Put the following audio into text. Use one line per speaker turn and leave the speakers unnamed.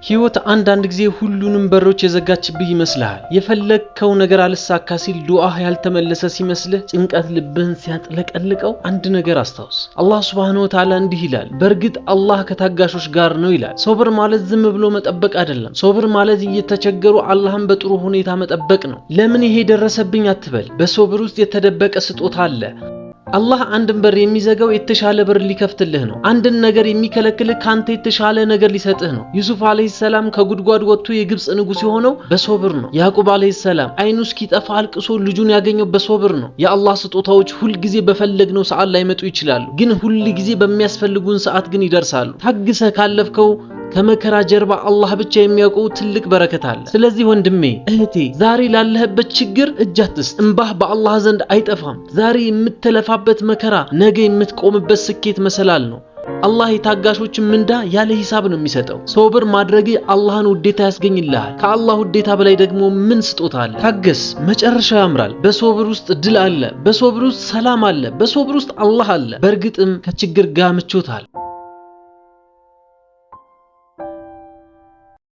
ህይወት አንዳንድ ጊዜ ሁሉንም በሮች የዘጋችብህ ይመስልሃል። የፈለግከው ነገር አልሳካ ሲል ዱዓህ ያልተመለሰ ሲመስልህ ጭንቀት ልብህን ሲያጥለቀልቀው አንድ ነገር አስታውስ። አላህ Subhanahu Wa Ta'ala እንዲህ ይላል፣ በእርግጥ አላህ ከታጋሾች ጋር ነው ይላል። ሶብር ማለት ዝም ብሎ መጠበቅ አይደለም። ሶብር ማለት እየተቸገሩ አላህን በጥሩ ሁኔታ መጠበቅ ነው። ለምን ይሄ ደረሰብኝ አትበል። በሶብር ውስጥ የተደበቀ ስጦታ አለ። አላህ አንድን በር የሚዘጋው የተሻለ በር ሊከፍትልህ ነው። አንድን ነገር የሚከለክልህ ካንተ የተሻለ ነገር ሊሰጥህ ነው። ዩሱፍ አለይሂ ሰላም ከጉድጓድ ወጥቶ የግብጽ ንጉስ የሆነው በሶብር ነው። ያዕቁብ አለይሂ ሰላም አይኑ እስኪጠፋ አልቅሶ ልጁን ያገኘው በሶብር ነው። የአላህ ስጦታዎች ሁሉ ጊዜ በፈለግነው ሰዓት ላይ መጡ ይችላሉ፣ ግን ሁሉ ጊዜ በሚያስፈልጉን ሰዓት ግን ይደርሳሉ። ታግሰህ ካለፍከው ከመከራ ጀርባ አላህ ብቻ የሚያውቀው ትልቅ በረከት አለ። ስለዚህ ወንድሜ እህቴ ዛሬ ላለህበት ችግር እጅ አትስጥ። እንባህ በአላህ ዘንድ አይጠፋም። ዛሬ የምትለፋበት መከራ ነገ የምትቆምበት ስኬት መሰላል ነው። አላህ የታጋሾችን ምንዳ ያለ ሂሳብ ነው የሚሰጠው። ሶብር ማድረግ አላህን ውዴታ ያስገኝልሃል። ከአላህ ውዴታ በላይ ደግሞ ምን ስጦታ አለ? ታገስ፣ መጨረሻው ያምራል። በሶብር ውስጥ ድል አለ። በሶብር ውስጥ ሰላም አለ። በሶብር ውስጥ አላህ አለ። በእርግጥም ከችግር ጋር ምቾት አለ።